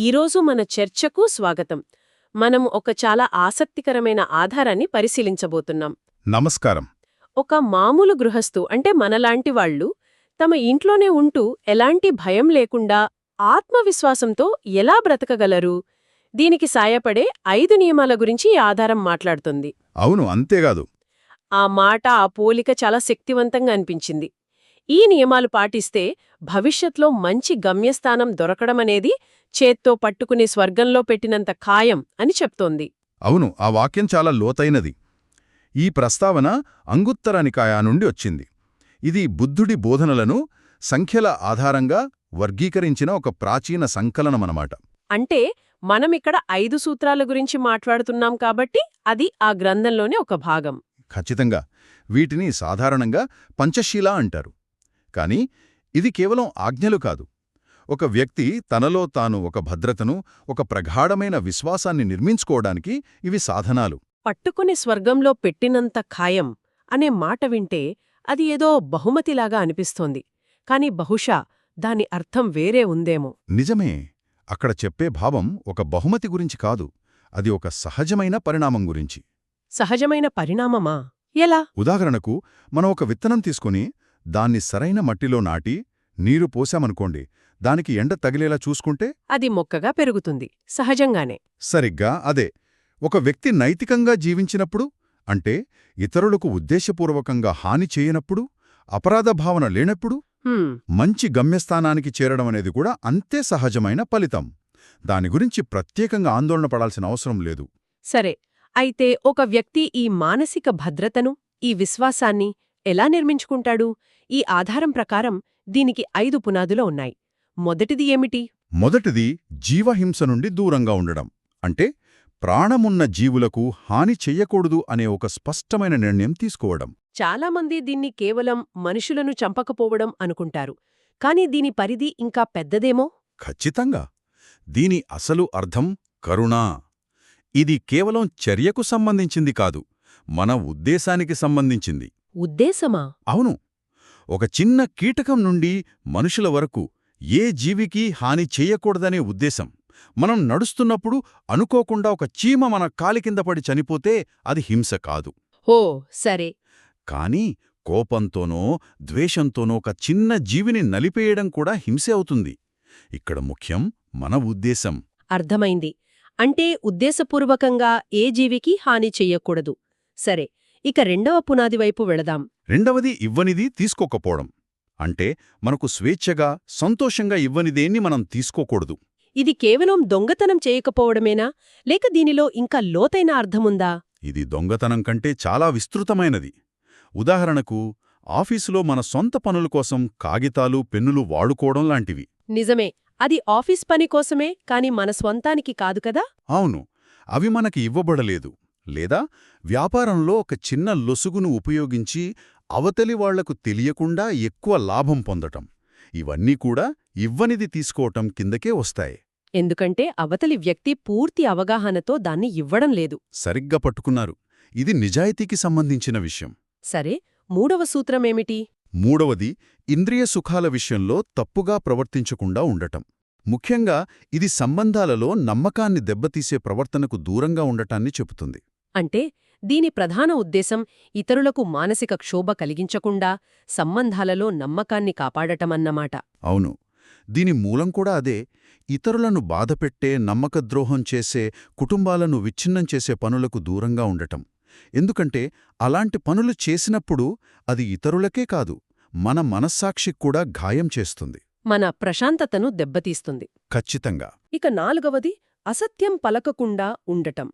ఈరోజు మన చర్చకు స్వాగతం. మనం ఒక చాలా ఆసక్తికరమైన ఆధారాన్ని పరిశీలించబోతున్నాం. నమస్కారం. ఒక మామూలు గృహస్థు అంటే మనలాంటి వాళ్ళు తమ ఇంట్లోనే ఉంటూ ఎలాంటి భయం లేకుండా ఆత్మవిశ్వాసంతో ఎలా బ్రతకగలరు? దీనికి సాయపడే 5 నియమాల గురించి ఈ ఆధారం మాట్లాడుతుంది. అవును, అంతేకాదు. ఆ మాట, ఆ పోలిక చాలా శక్తివంతంగా అనిపించింది. ఈ నియమాలు పాటిస్తే భవిష్యత్లో మంచి గమ్యస్థానం దొరకడమనేది చేత్తో పట్టుకునే స్వర్గంలో పెట్టినంత ఖాయం అని చెప్తోంది. అవును, ఆ వాక్యం చాలా లోతైనది. ఈ ప్రస్తావన అంగుత్తర నికాయ నుండి వచ్చింది. ఇది బుద్ధుడి బోధనలను సంఖ్యల ఆధారంగా వర్గీకరించిన ఒక ప్రాచీన సంకలనమనమాట. అంటే మనమిక్కడ 5 సూత్రాల గురించి మాట్లాడుతున్నాం కాబట్టి అది ఆ గ్రంథంలోనే ఒక భాగం. ఖచ్చితంగా. వీటిని సాధారణంగా పంచశీల అంటారు. కాని ఇది కేవలం ఆజ్ఞలు కాదు. ఒక వ్యక్తి తనలో తాను ఒక భద్రతను, ఒక ప్రగాఢమైన విశ్వాసాన్ని నిర్మించుకోవడానికి ఇవి సాధనాలు. పట్టుకుని స్వర్గంలో పెట్టినంత ఖాయం అనే మాట వింటే అది ఏదో బహుమతిలాగా అనిపిస్తోంది. కాని బహుశా దాని అర్థం వేరే ఉందేమో. నిజమే. అక్కడ చెప్పే భావం ఒక బహుమతి గురించి కాదు, అది ఒక సహజమైన పరిణామం గురించి. సహజమైన పరిణామమా? ఎలా? ఉదాహరణకు, మనం ఒక విత్తనం తీసుకుని దాన్ని సరైన మట్టిలో నాటి నీరు పోశామనుకోండి, దానికి ఎండ తగిలేలా చూసుకుంటే అది మొక్కగా పెరుగుతుంది సహజంగానే. సరిగ్గా అదే. ఒక వ్యక్తి నైతికంగా జీవించినప్పుడు, అంటే ఇతరులకు ఉద్దేశపూర్వకంగా హాని చేయనప్పుడు, అపరాధ భావన లేనప్పుడు మంచి గమ్యస్థానానికి చేరడమనేది కూడా అంతే సహజమైన ఫలితం. దాని గురించి ప్రత్యేకంగా ఆందోళన పడాల్సిన అవసరం లేదు. సరే, అయితే ఒక వ్యక్తి ఈ మానసిక భద్రతను, ఈ విశ్వాసాన్ని ఎలా నిర్మించుకుంటాడు? ఈ ఆధారం ప్రకారం దీనికి 5 పునాదులు ఉన్నాయి. మొదటిది ఏమిటి? మొదటిది జీవహింస నుండి దూరంగా ఉండడం. అంటే ప్రాణమున్న జీవులకు హాని చెయ్యకూడదు అనే ఒక స్పష్టమైన నిర్ణయం తీసుకోవడం. చాలామంది దీన్ని కేవలం మనుషులను చంపకపోవడం అనుకుంటారు. కాని దీని పరిధి ఇంకా పెద్దదేమో? ఖచ్చితంగా. దీని అసలు అర్థం కరుణ. ఇది కేవలం చర్యకు సంబంధించింది కాదు, మన ఉద్దేశానికి సంబంధించింది. ఉద్దేశమా? అవును. ఒక చిన్న కీటకం నుండి మనుషుల వరకు ఏ జీవికి హాని చెయ్యకూడదనే ఉద్దేశం. మనం నడుస్తున్నప్పుడు అనుకోకుండా ఒక చీమ మన కాలి కింద పడి చనిపోతే అది హింస కాదు. ఓ సరే. కానీ కోపంతోనో ద్వేషంతోనో ఒక చిన్న జీవిని నలిపేయడం కూడా హింసే అవుతుంది. ఇక్కడ ముఖ్యం మన ఉద్దేశం. అర్థమైంది. అంటే ఉద్దేశపూర్వకంగా ఏ జీవికి హాని చెయ్యకూడదు. సరే, ఇక రెండవ పునాది వైపు వెళదాం. రెండవది ఇవ్వనిది తీసుకోకపోవడం. అంటే మనకు స్వేచ్ఛగా, సంతోషంగా ఇవ్వనిదేన్ని మనం తీసుకోకూడదు. ఇది కేవలం దొంగతనం చేయకపోవడమేనా, లేక దీనిలో ఇంకా లోతైన అర్థముందా? ఇది దొంగతనం కంటే చాలా విస్తృతమైనది. ఉదాహరణకు, ఆఫీసులో మన సొంత పనుల కోసం కాగితాలు, పెన్నులు వాడుకోవడం లాంటివి. నిజమే, అది ఆఫీస్ పని కోసమే, కాని మన స్వంతానికి కాదు కదా? అవును, అవి మనకి ఇవ్వబడలేదు. లేదా వ్యాపారంలో ఒక చిన్న లొసుగును ఉపయోగించి అవతలి వాళ్లకు తెలియకుండా ఎక్కువ లాభం పొందటం. ఇవన్నీ కూడా ఇవ్వనిది తీసుకోవటం కిందకే వస్తాయి. ఎందుకంటే అవతలి వ్యక్తి పూర్తి అవగాహనతో దాన్ని ఇవ్వడం లేదు. సరిగ్గా పట్టుకున్నారు. ఇది నిజాయితీకి సంబంధించిన విషయం. సరే, మూడవ సూత్రమేమిటి? మూడవది ఇంద్రియ సుఖాల విషయంలో తప్పుగా ప్రవర్తించకుండా ఉండటం. ముఖ్యంగా ఇది సంబంధాలలో నమ్మకాన్ని దెబ్బతీసే ప్రవర్తనకు దూరంగా ఉండటాన్ని చెబుతుంది. అంటే దీని ప్రధాన ఉద్దేశం ఇతరులకు మానసిక క్షోభ కలిగించకుండా సంబంధాలలో నమ్మకాన్ని కాపాడటమన్నమాట. అవును, దీని మూలం కూడా అదే. ఇతరులను బాధపెట్టే, నమ్మకద్రోహం చేసే, కుటుంబాలను విచ్ఛిన్నం చేసే పనులకు దూరంగా ఉండటం. ఎందుకంటే అలాంటి పనులు చేసినప్పుడు అది ఇతరులకే కాదు, మన మనస్సాక్షికి కూడా గాయం చేస్తుంది, మన ప్రశాంతతను దెబ్బతీస్తుంది. ఖచ్చితంగా. ఇక నాలుగవది అసత్యం పలకకుండా ఉండటం.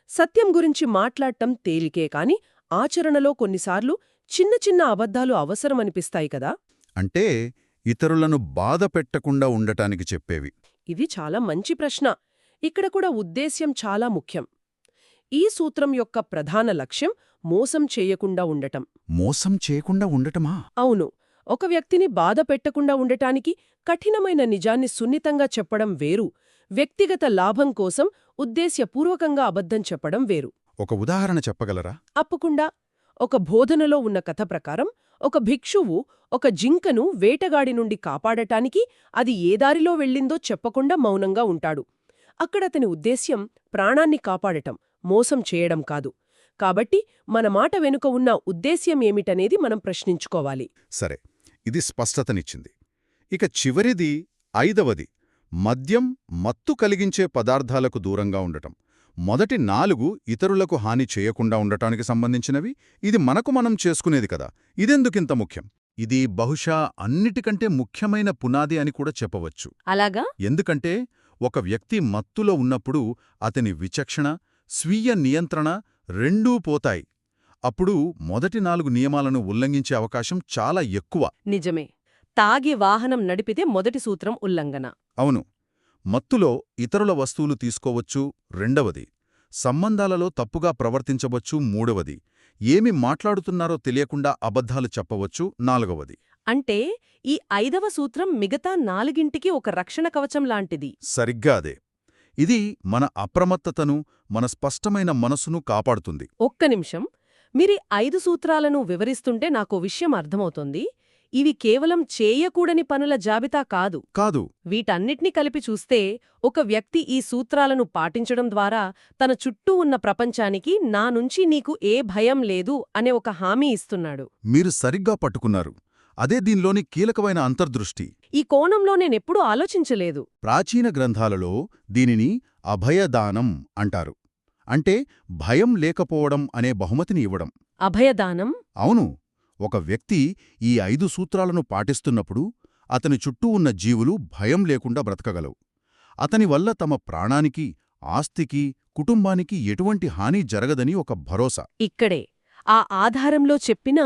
సత్యం గురించి మాట్లాడటం తేలికే కాని ఆచరణలో కొన్నిసార్లు చిన్న చిన్న అబద్ధాలు అవసరమనిపిస్తాయి కదా? అంటే ఇతరులను బాధ పెట్టకుండా ఉండటానికి చెప్పేవి. ఇది చాలా మంచి ప్రశ్న. ఇక్కడ కూడా ఉద్దేశ్యం చాలా ముఖ్యం. ఈ సూత్రం యొక్క ప్రధాన లక్ష్యం మోసం చేయకుండా ఉండటం. మోసం చేయకుండా ఉండటమా? అవును. ఒక వ్యక్తిని బాధ పెట్టకుండా ఉండటానికి కఠినమైన నిజాన్ని సున్నితంగా చెప్పడం వేరు, వ్యక్తిగత లాభం కోసం ఉద్దేశ్యపూర్వకంగా అబద్ధం చెప్పడం వేరు. ఒక ఉదాహరణ చెప్పగలరా? అప్పకుండా. ఒక బోధనలో ఉన్న కథ ప్రకారం ఒక భిక్షువు ఒక జింకను వేటగాడి నుండి కాపాడటానికి అది ఏ దారిలో వెళ్ళిందో చెప్పకుండా మౌనంగా ఉంటాడు. అక్కడతని ఉద్దేశ్యం ప్రాణాన్ని కాపాడటం, మోసం చేయడం కాదు. కాబట్టి మన మాట వెనుక ఉన్న ఉద్దేశ్యం ఏమిటనేది మనం ప్రశ్నించుకోవాలి. సరే, ఇది స్పష్టతనిచ్చింది. ఇక చివరిది, 5వది, మద్యం, మత్తు కలిగించే పదార్థాలకు దూరంగా ఉండటం. మొదటి 4 ఇతరులకు హాని చేయకుండా ఉండటానికి సంబంధించినవి. ఇది మనకు మనం చేసుకునేది కదా. ఇదెందుకింత ముఖ్యం? ఇది బహుశా అన్నిటికంటే ముఖ్యమైన పునాది అని కూడా చెప్పవచ్చు. అలాగా? ఎందుకంటే ఒక వ్యక్తి మత్తులో ఉన్నప్పుడు అతని విచక్షణ, స్వీయ నియంత్రణ రెండూ పోతాయి. అప్పుడు మొదటి 4 నియమాలను ఉల్లంఘించే అవకాశం చాలా ఎక్కువ. నిజమే. తాగి వాహనం నడిపితే మొదటి సూత్రం ఉల్లంఘన. అవును. మత్తులో ఇతరుల వస్తువులు తీసుకోవచ్చు, 2వది. సంబంధాలలో తప్పుగా ప్రవర్తించవచ్చు, 3వది. ఏమి మాట్లాడుతున్నారో తెలియకుండా అబద్ధాలు చెప్పవచ్చు, 4వది. అంటే ఈ 5వ సూత్రం మిగతా 4ంటికి ఒక రక్షణ కవచం లాంటిది. సరిగ్గా అదే. ఇది మన అప్రమత్తతను, మన స్పష్టమైన మనసును కాపాడుతుంది. ఒక్క నిమిషం. మీరీ 5 సూత్రాలను వివరిస్తుంటే నాకో విషయం అర్థమవుతోంది. ఇవి కేవలం చేయకూడని పనుల జాబితా కాదు. కాదు. వీటన్నిటినీ కలిపి చూస్తే ఒక వ్యక్తి ఈ సూత్రాలను పాటించడం ద్వారా తన చుట్టూ ఉన్న ప్రపంచానికి నా నుంచి నీకు ఏ భయం లేదు అనే ఒక హామీ ఇస్తున్నాడు. మీరు సరిగ్గా పట్టుకున్నారు. అదే దీనిలోని కీలకమైన అంతర్దృష్టి. ఈ కోణంలో నేనెప్పుడూ ఆలోచించలేదు. ప్రాచీన గ్రంథాలలో దీనిని అభయదానం అంటారు. అంటే భయం లేకపోవడం అనే బహుమతిని ఇవ్వడం. అభయదానం? అవును. ఒక వ్యక్తి ఈ 5 సూత్రాలను పాటిస్తున్నప్పుడు అతని చుట్టూ ఉన్న జీవులు భయం లేకుండా బ్రతకగలవు. అతని వల్ల తమ ప్రాణానికి, ఆస్తికి, కుటుంబానికి ఎటువంటి హాని జరగదని ఒక భరోసా. ఇక్కడే ఆ ఆధారంలో చెప్పిన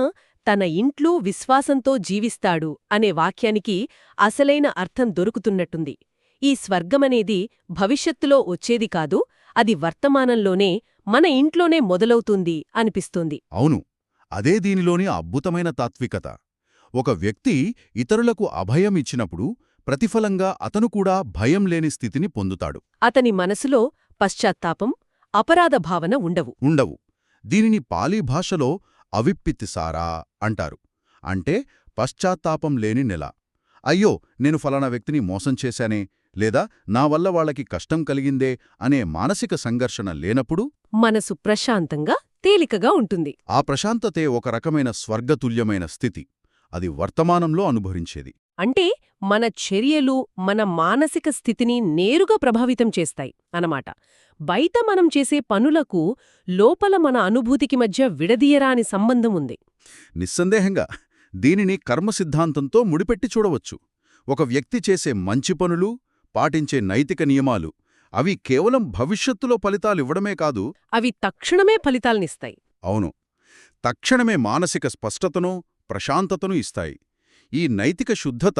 తన ఇంట్లో విశ్వాసంతో జీవిస్తాడు అనే వాక్యానికి అసలైన అర్థం దొరుకుతున్నట్టుంది. ఈ స్వర్గమనేది భవిష్యత్తులో వచ్చేది కాదు, అది వర్తమానంలోనే, మన ఇంట్లోనే మొదలవుతుంది అనిపిస్తుంది. అవును. అదే దీనిలోని అద్భుతమైన తాత్వికత. ఒక వ్యక్తి ఇతరులకు అభయం ఇచ్చినప్పుడు ప్రతిఫలంగా అతను కూడా భయం లేని స్థితిని పొందుతాడు. అతని మనసులో పశ్చాత్తాపం, అపరాధ భావన ఉండవు. దీనిని పాలీ భాషలో అవిప్పితిసారా అంటారు. అంటే పశ్చాత్తాపం లేని నెల. అయ్యో, నేను ఫలానా వ్యక్తిని మోసం చేశానే, లేదా నా వల్ల వాళ్ళకి కష్టం కలిగిందే అనే మానసిక సంఘర్షణ లేనప్పుడు మనసు ప్రశాంతంగా, తేలికగా ఉంటుంది. ఆ ప్రశాంతతే ఒక రకమైన స్వర్గతుల్యమైన స్థితి. అది వర్తమానంలో అనుభవించేది. అంటే మన చర్యలు మన మానసిక స్థితిని నేరుగా ప్రభావితం చేస్తాయి అన్నమాట. బయట మనం చేసే పనులకు లోపల మన అనుభూతికి మధ్య విడదీయరాని సంబంధం ఉంది. నిస్సందేహంగా దీనిని కర్మ సిద్ధాంతంతో ముడిపెట్టి చూడవచ్చు. ఒక వ్యక్తి చేసే మంచి పనులు, పాటించే నైతిక నియమాలు, అవి కేవలం భవిష్యత్తులో ఫలితాలివ్వడమే కాదు, అవి తక్షణమే ఫలితాల్నిస్తాయి. అవును, తక్షణమే మానసిక స్పష్టతను, ప్రశాంతతను ఇస్తాయి. ఈ నైతిక శుద్ధత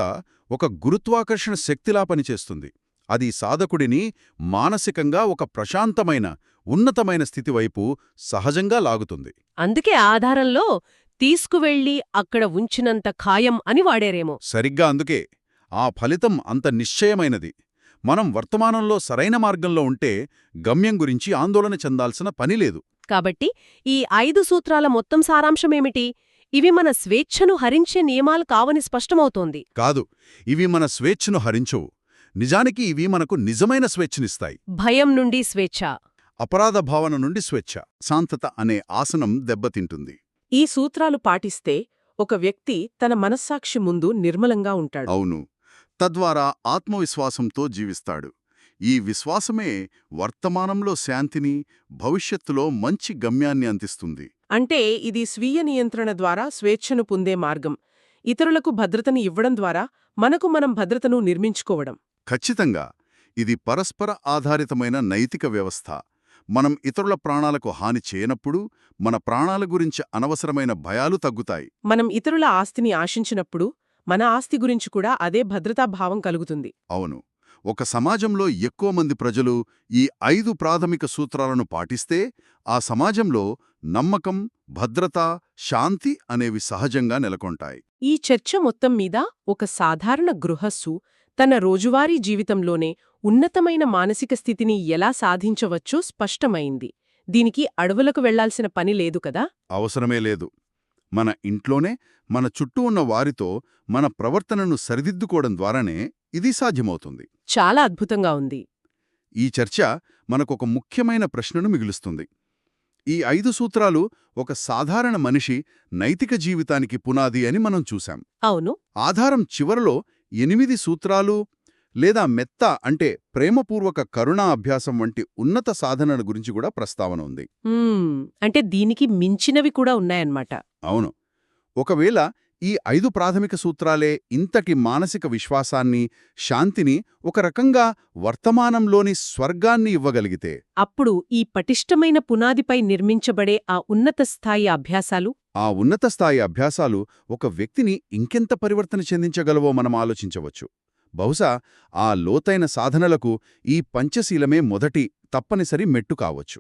ఒక గురుత్వాకర్షణ శక్తిలా పనిచేస్తుంది. అది సాధకుడిని మానసికంగా ఒక ప్రశాంతమైన, ఉన్నతమైన స్థితివైపు సహజంగా లాగుతుంది. అందుకే ఆధారంలో తీసుకువెళ్ళి అక్కడ ఉంచినంత ఖాయం అని వాడేరేమో. సరిగ్గా అందుకే ఆ ఫలితం అంత నిశ్చయమైనది. మనం వర్తమానంలో సరైన మార్గంలో ఉంటే గమ్యం గురించి ఆందోళన చెందాల్సిన పనిలేదు. కాబట్టి ఈ 5 సూత్రాల మొత్తం సారాంశమేమిటి? ఇవి మన స్వేచ్ఛను హరించే నియమాలు కావని స్పష్టమవుతోంది. కాదు, ఇవి మన స్వేచ్ఛను హరించవు. నిజానికి ఇవి మనకు నిజమైన స్వేచ్ఛనిస్తాయి. భయం నుండి స్వేచ్ఛ, అపరాధ భావన నుండి స్వేచ్ఛ, శాంతత అనే ఆసనం దెబ్బతింటుంది. ఈ సూత్రాలు పాటిస్తే ఒక వ్యక్తి తన మనస్సాక్షి ముందు నిర్మలంగా ఉంటాడు. అవును. తద్వారా ఆత్మవిశ్వాసంతో జీవిస్తాడు. ఈ విశ్వాసమే వర్తమానంలో శాంతిని, భవిష్యత్తులో మంచి గమ్యాన్ని అందిస్తుంది. అంటే ఇది స్వీయ నియంత్రణ ద్వారా స్వేచ్ఛను పొందే మార్గం. ఇతరులకు భద్రతని ఇవ్వడం ద్వారా మనకు మనం భద్రతను నిర్మించుకోవడం. ఖచ్చితంగా. ఇది పరస్పర ఆధారితమైన నైతిక వ్యవస్థ. మనం ఇతరుల ప్రాణాలకు హాని చేయనప్పుడు మన ప్రాణాల గురించి అనవసరమైన భయాలు తగ్గుతాయి. మనం ఇతరుల ఆస్తిని ఆశించినప్పుడు మన ఆస్తి గురించి కూడా అదే భద్రతాభావం కలుగుతుంది. అవును. ఒక సమాజంలో ఎక్కువ మంది ప్రజలు ఈ 5 ప్రాథమిక సూత్రాలను పాటిస్తే ఆ సమాజంలో నమ్మకం, భద్రత, శాంతి అనేవి సహజంగా నెలకొంటాయి. ఈ చర్చ మొత్తం మీద ఒక సాధారణ గృహస్థు తన రోజువారీ జీవితంలోనే ఉన్నతమైన మానసిక స్థితిని ఎలా సాధించవచ్చో స్పష్టమైంది. దీనికి అడవులకు వెళ్లాల్సిన పని లేదు కదా? అవసరమే లేదు. మన ఇంట్లోనే మన చుట్టూ ఉన్న వారితో మన ప్రవర్తనను సరిదిద్దుకోవడం ద్వారానే ఇది సాధ్యమవుతుంది. చాలా అద్భుతంగా ఉంది. ఈ చర్చ మనకొక ముఖ్యమైన ప్రశ్నను మిగులుస్తుంది. ఈ 5 సూత్రాలు ఒక సాధారణ మనిషి నైతిక జీవితానికి పునాది అని మనం చూశాం. అవును. ఆధారం చివరలో 8 సూత్రాలు లేదా మెత్త అంటే ప్రేమపూర్వక కరుణా అభ్యాసం వంటి ఉన్నత సాధనల గురించి కూడా ప్రస్తావన ఉంది. అంటే దీనికి మించినవి కూడా ఉన్నాయన్నమాట. అవును. ఒకవేళ ఈ 5 ప్రాథమిక సూత్రాలే ఇంతటి మానసిక విశ్వాసాన్ని, శాంతిని, ఒక రకంగా వర్తమానంలోని స్వర్గాన్ని ఇవ్వగలిగితే, అప్పుడు ఈ పటిష్టమైన పునాదిపై నిర్మించబడే ఆ ఉన్నత స్థాయి అభ్యాసాలు ఆ ఉన్నత స్థాయి అభ్యాసాలు ఒక వ్యక్తిని ఇంకెంత పరివర్తన చెందించగలవో మనం ఆలోచించవచ్చు. బహుశా ఆ లోతైన సాధనలకు ఈ పంచశీలమే మొదటి తప్పనిసరి మెట్టు కావచ్చు.